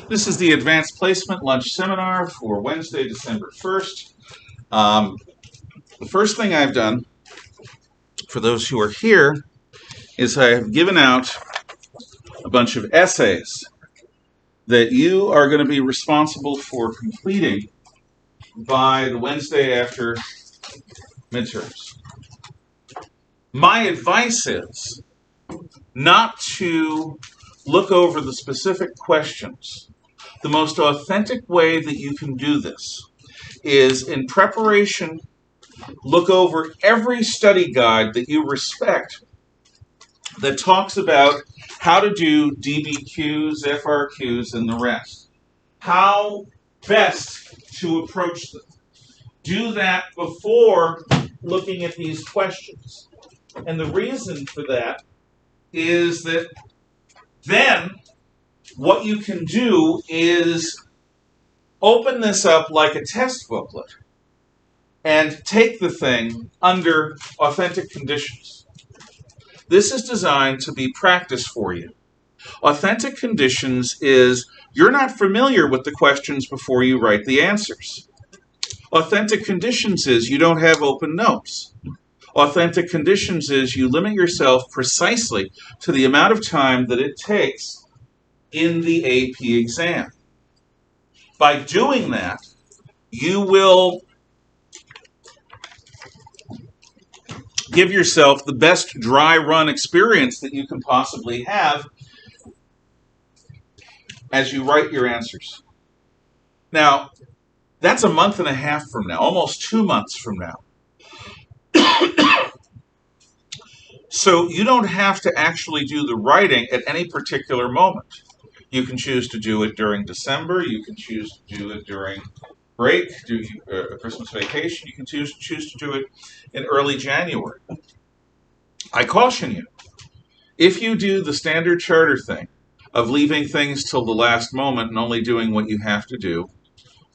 This is the Advanced Placement Lunch Seminar for Wednesday, December 1st. The first thing I've done for those who are here is I have given out a bunch of essays that you are going to be responsible for completing by the Wednesday after midterms. My advice is not to look over the specific questions. The most authentic way that you can do this is in preparation, look over every study guide that you respect that talks about how to do DBQs, FRQs, and the rest. How best to approach them. Do that before looking at these questions. And the reason for that is that then what you can do is open this up like a test booklet and take the thing under authentic conditions. This is designed to be practice for you. Authentic conditions is you're not familiar with the questions before you write the answers. Authentic conditions is you don't have open notes. Authentic conditions is you limit yourself precisely to the amount of time that it takes in the AP exam. By doing that, you will give yourself the best dry run experience that you can possibly have as you write your answers. Now, that's a month and a half from now, almost 2 months from now. So you don't have to actually do the writing at any particular moment. You can choose to do it during December. You can choose to do it during break, a Christmas vacation. You can choose to do it in early January. I caution you, if you do the standard charter thing of leaving things till the last moment and only doing what you have to do,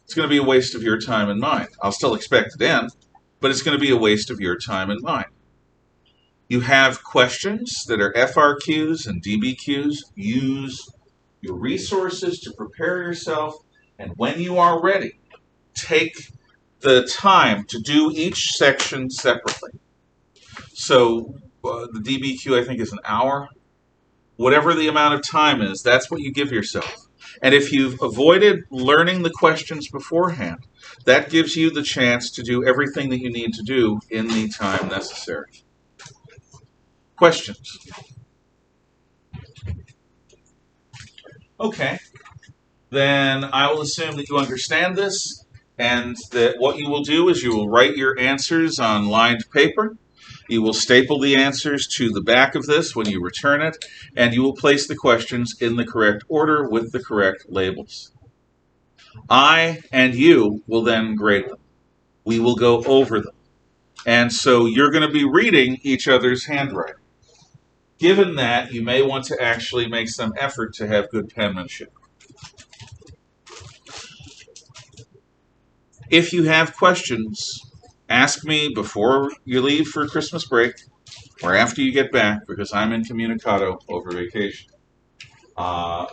it's going to be a waste of your time and mine. I'll still expect it in, but it's going to be a waste of your time and mine. You have questions that are FRQs and DBQs. Use your resources to prepare yourself, and when you are ready, take the time to do each section separately. So the DBQ, I think, is an hour. Whatever the amount of time is, that's what you give yourself. And if you've avoided learning the questions beforehand, that gives you the chance to do everything that you need to do in the time necessary. Questions? Okay. Then I will assume that you understand this, and that what you will do is you will write your answers on lined paper. You will staple the answers to the back of this when you return it, and you will place the questions in the correct order with the correct labels. I and you will then grade them. We will go over them. And so you're going to be reading each other's handwriting. Given that, you may want to actually make some effort to have good penmanship. If you have questions, ask me before you leave for Christmas break or after you get back, because I'm incommunicado over vacation. My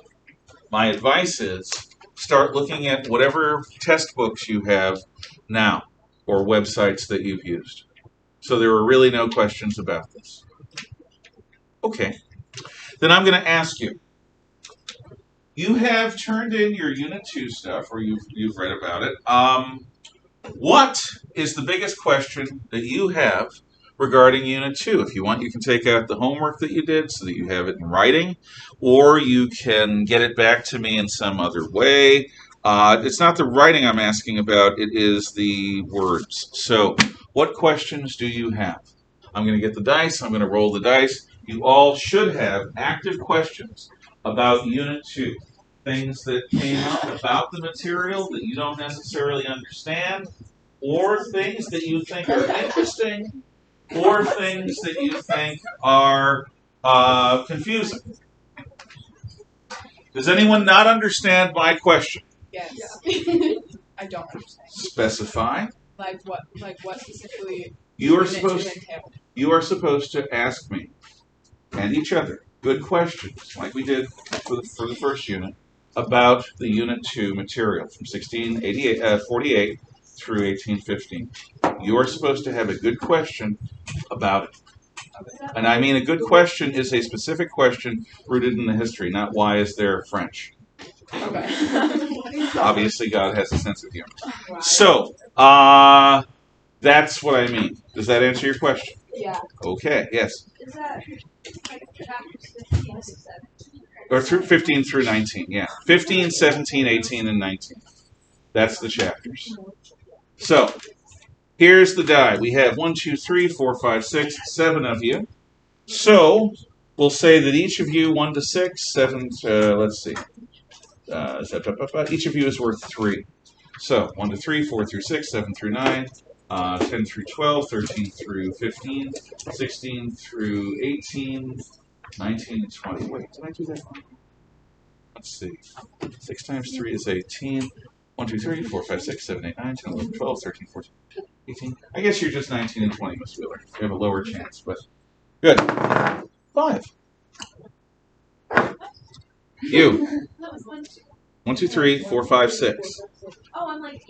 advice is start looking at whatever test books you have now or websites that you've used. So there are really no questions about this. Okay. Then I'm going to ask you. You have turned in your Unit 2 stuff, or you've read about it. What is the biggest question that you have regarding Unit 2? If you want, you can take out the homework that you did so that you have it in writing, or you can get it back to me in some other way. It's not the writing I'm asking about, it is the words. So, what questions do you have? I'm going to get the dice, I'm going to roll the dice. You all should have active questions about Unit 2. Things that came up about the material that you don't necessarily understand, or things that you think are interesting, or things that you think are confusing. Does anyone not understand my question? Yes. I don't understand. Specify. Like what specifically? You are supposed to ask me and each other good questions, like we did for the first unit, about the Unit 2 material from 1648 through 1815. You are supposed to have a good question about it. And I mean a good question is a specific question rooted in the history, not why is there French. Okay. Obviously, God has a sense of humor. So, that's what I mean. Does that answer your question? Yeah. Okay, yes. Is that like chapters 15 to 17? Or through 15 through 19, yeah. 15, 17, 18, and 19. That's the chapters. So, here's the die. We have 1, 2, 3, 4, 5, 6, 7 of you. So, we'll say that each of you, 1 to 6, 7 to, let's see. Each of you is worth 3. So, 1 to 3, 4 through 6, 7 through 9, 10 through 12, 13 through 15, 16 through 18, 19 and 20. Wait, did I do that wrong? Let's see. 6 times 3 is 18. 1, 2, 3, 4, 5, 6, 7, 8, 9, 10, 11, 12, 13, 14, 18. I guess you're just 19 and 20, Miss Wheeler. You have a lower chance, but good. 5. You. 1, 2, 3, 4, 5, 6. Oh, I'm like,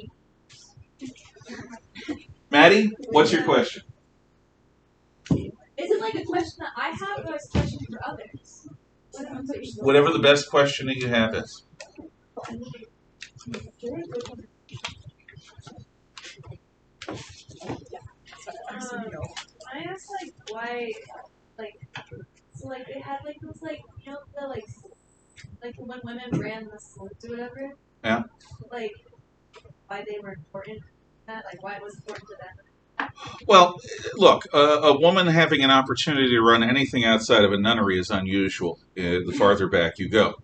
Maddie, what's your question? is it like a question that I have or is it a question for others? Whatever the best question that you have is. I asked like why, like, so like they had like those like the like when women ran the slopes or whatever. Yeah. Like why they were important. That like why it was important to them. Well, look, a woman having an opportunity to run anything outside of a nunnery is unusual. The farther back you go.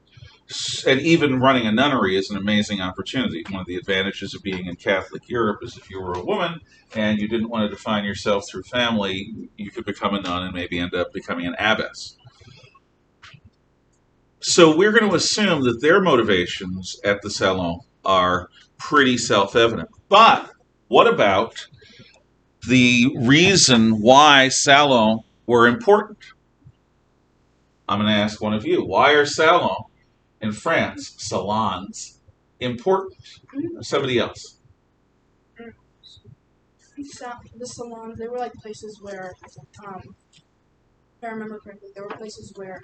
And even running a nunnery is an amazing opportunity. One of the advantages of being in Catholic Europe is if you were a woman and you didn't want to define yourself through family, you could become a nun and maybe end up becoming an abbess. So we're going to assume that their motivations at the salon are pretty self-evident. But what about the reason why salons were important? I'm going to ask one of you. Why are salons in France, salons, important? Somebody else. The salons, they were like places where, if I remember correctly, there were places where,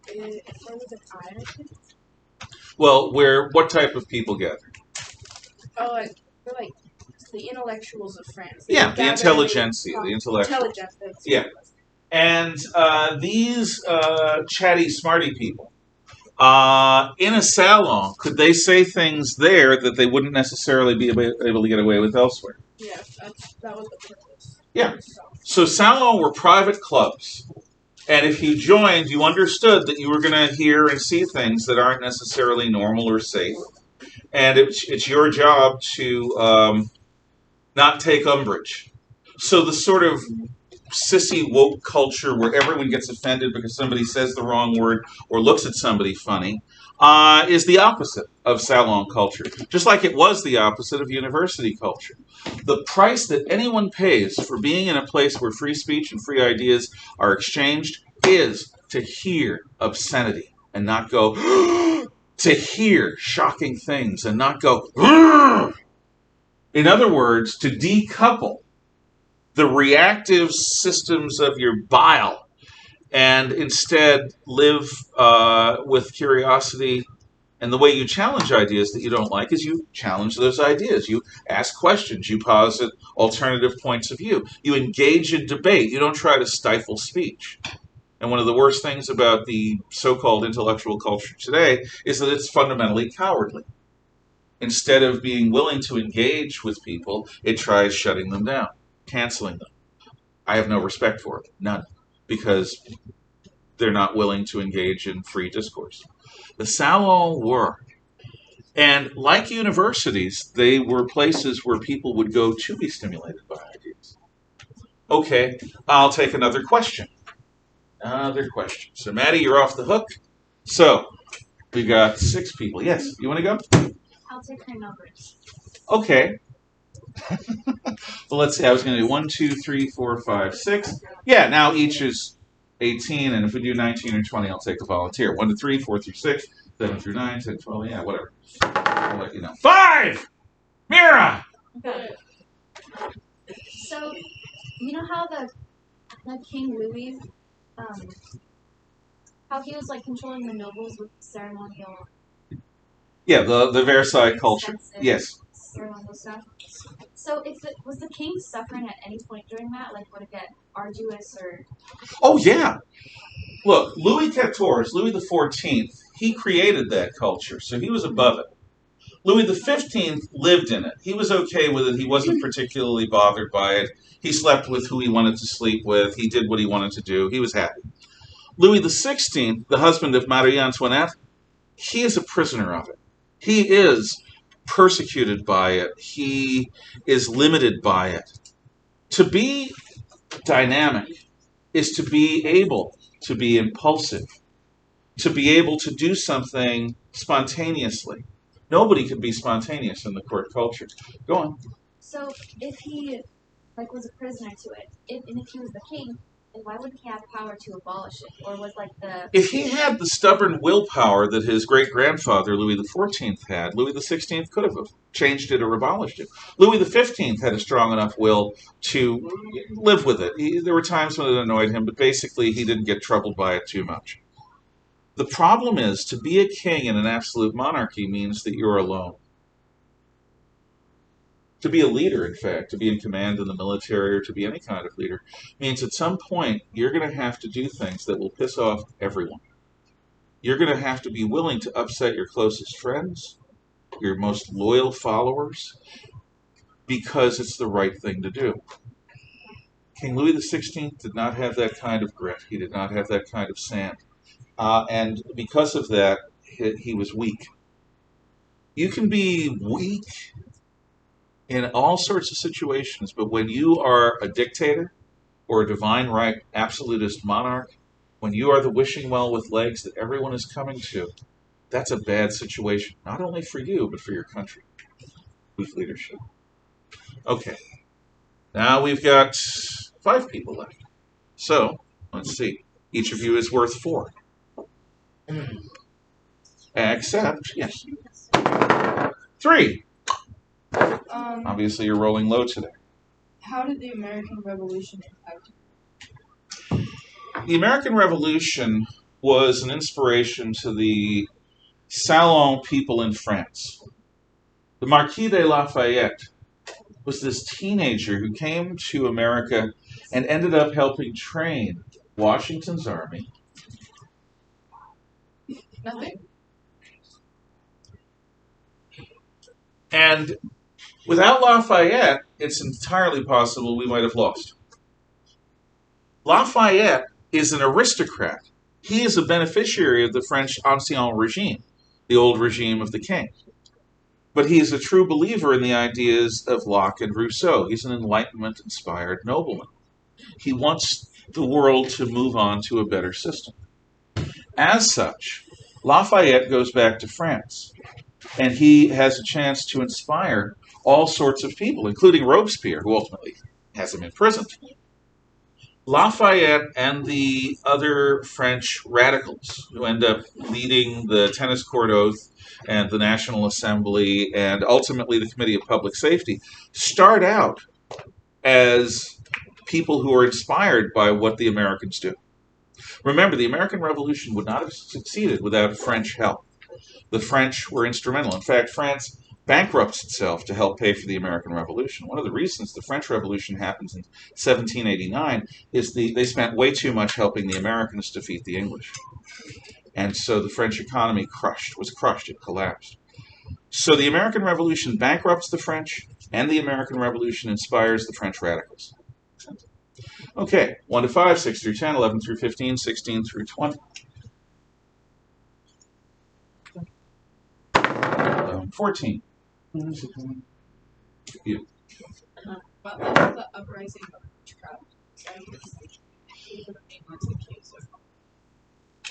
if there was an eye, I think. Well, what type of people gather? Oh, they're like the intellectuals of France. They Yeah, would the gather, intelligentsia, they- the intellectual. Intelligentsia. Yeah. And these chatty, smarty people, in a salon, could they say things there that they wouldn't necessarily be able to get away with elsewhere? Yeah, that was the purpose. Yeah. So salons were private clubs. And if you joined, you understood that you were going to hear and see things that aren't necessarily normal or safe. And it's your job to not take umbrage. So the sort of sissy woke culture where everyone gets offended because somebody says the wrong word or looks at somebody funny is the opposite of salon culture, just like it was the opposite of university culture. The price that anyone pays for being in a place where free speech and free ideas are exchanged is to hear obscenity and not go, to hear shocking things and not go, "Grr!" In other words, to decouple the reactive systems of your bile and instead live with curiosity. And the way you challenge ideas that you don't like is you challenge those ideas. You ask questions. You posit alternative points of view. You engage in debate. You don't try to stifle speech. And one of the worst things about the so-called intellectual culture today is that it's fundamentally cowardly. Instead of being willing to engage with people, it tries shutting them down, canceling them. I have no respect for it, none, because they're not willing to engage in free discourse. The salons were. And like universities, they were places where people would go to be stimulated by ideas. Okay, I'll take another question. So, Maddie, you're off the hook. So, we got 6 people. Yes, you want to go? I'll take her numbers. Okay. Well, let's see. I was going to do 1, 2, 3, 4, 5, 6. Yeah, now each is 18, and if we do 19 or 20, I'll take a volunteer. 1 to 3, 4 through 6, 7 through 9, 10, 12, yeah, whatever. I'll let you know. 5! Mira! Okay. So, you know how the King Louis, how he was like controlling the nobles with ceremonial, Yeah, the Versailles culture. expensive Yes. ceremonial stuff. So, if it was the king suffering at any point during that, like would it get arduous or? Oh, yeah. Look, Louis XIV, Louis XIV, he created that culture, so he was above it. Louis XV lived in it. He was okay with it. He wasn't particularly bothered by it. He slept with who he wanted to sleep with. He did what he wanted to do. He was happy. Louis XVI, the husband of Marie Antoinette, he is a prisoner of it. He is persecuted by it. He is limited by it. To be dynamic is to be able to be impulsive, to be able to do something spontaneously. Nobody can be spontaneous in the court culture. Go on. So, if he like was a prisoner to it, and if he was the king, then why wouldn't he have power to abolish it? Or was like the If he had the stubborn willpower that his great grandfather Louis XIV had, Louis XVI could have changed it or abolished it. Louis XV had a strong enough will to live with it. There were times when it annoyed him, but basically he didn't get troubled by it too much. The problem is, to be a king in an absolute monarchy means that you're alone. To be a leader, in fact, to be in command in the military or to be any kind of leader, means at some point you're going to have to do things that will piss off everyone. You're going to have to be willing to upset your closest friends, your most loyal followers, because it's the right thing to do. King Louis XVI did not have that kind of grit. He did not have that kind of sand. And because of that, he was weak. You can be weak in all sorts of situations, but when you are a dictator or a divine right absolutist monarch, when you are the wishing well with legs that everyone is coming to, that's a bad situation, not only for you, but for your country. Weak leadership. Okay, now we've got 5 people left. So, let's see. Each of you is worth 4. Except, yes, 3. Obviously, you're rolling low today. How did the American Revolution impact The American Revolution was an inspiration to the Salon people in France. The Marquis de Lafayette was this teenager who came to America and ended up helping train Washington's army. Nothing. And without Lafayette, it's entirely possible we might have lost. Lafayette is an aristocrat. He is a beneficiary of the French Ancien regime, the old regime of the king. But he is a true believer in the ideas of Locke and Rousseau. He's an Enlightenment-inspired nobleman. He wants the world to move on to a better system. As such, Lafayette goes back to France, and he has a chance to inspire all sorts of people, including Robespierre, who ultimately has him imprisoned. Lafayette and the other French radicals who end up leading the Tennis Court Oath and the National Assembly and ultimately the Committee of Public Safety start out as people who are inspired by what the Americans do. Remember, the American Revolution would not have succeeded without French help. The French were instrumental. In fact, France bankrupts itself to help pay for the American Revolution. One of the reasons the French Revolution happens in 1789 is they spent way too much helping the Americans defeat the English. And so the French economy was crushed, it collapsed. So the American Revolution bankrupts the French, and the American Revolution inspires the French radicals. Okay, 1 to 5, 6 through 10, 11 through 15, 16 through 20. 14. You. What led to the uprising of witchcraft?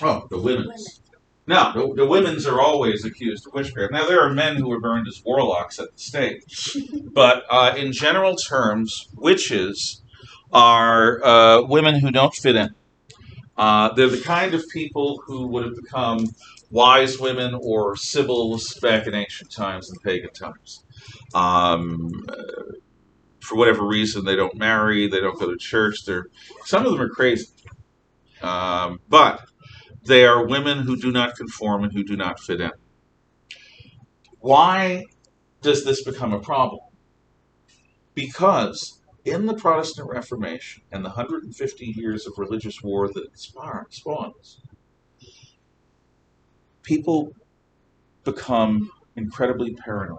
Oh, the women's. No, the women's are always accused of witchcraft. Now, there are men who are burned as warlocks at the stake. But in general terms, witches are women who don't fit in. They're the kind of people who would have become wise women or sibyls back in ancient times and pagan times. Um, for whatever reason, they don't marry, they don't go to church. Some of them are crazy, but they are women who do not conform and who do not fit in. Why does this become a problem? Because in the Protestant Reformation and the 150 years of religious war that it spawns, people become incredibly paranoid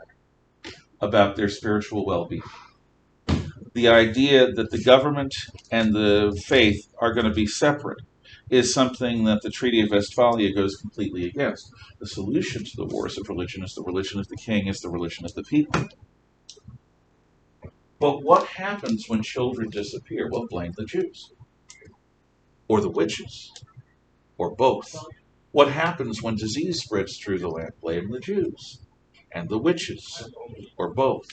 about their spiritual well-being. The idea that the government and the faith are going to be separate is something that the Treaty of Westphalia goes completely against. The solution to the wars of religion is the religion of the king, is the religion of the people. But what happens when children disappear? Well, blame the Jews. Or the witches. Or both. What happens when disease spreads through the land? Blame the Jews. And the witches. Or both.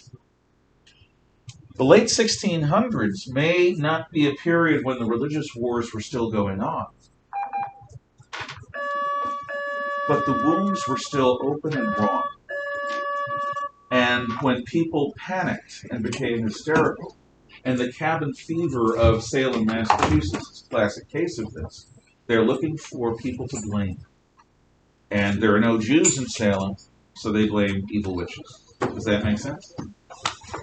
The late 1600s may not be a period when the religious wars were still going on, but the wounds were still open and raw. And when people panicked and became hysterical, and the cabin fever of Salem, Massachusetts is a classic case of this, they're looking for people to blame. And there are no Jews in Salem, so they blame evil witches. Does that make sense?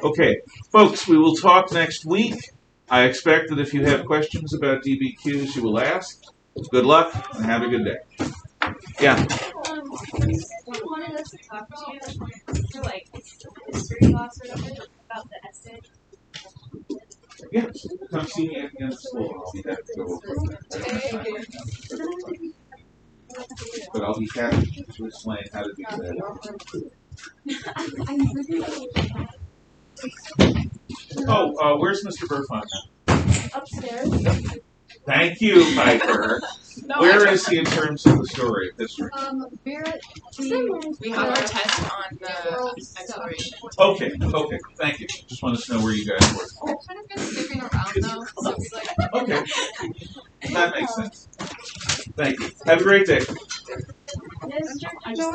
Okay, folks, we will talk next week. I expect that if you have questions about DBQs, you will ask. Good luck, and have a good day. Yeah? We wanted us to talk to you for like history class or whatever about the essay. Yeah, come see me at the end of school. I'll be happy to go over it. But I'll be happy to explain how to do that. Oh, where's Mr. Burfon? Upstairs. Thank you, Piper. Where is he in terms of the story of history? We have our test on the exploration. Okay, thank you. Just wanted to know where you guys were. We're kind of been skipping around though, so it's like. Okay, that makes sense. Thank you. Have a great day.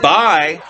Bye.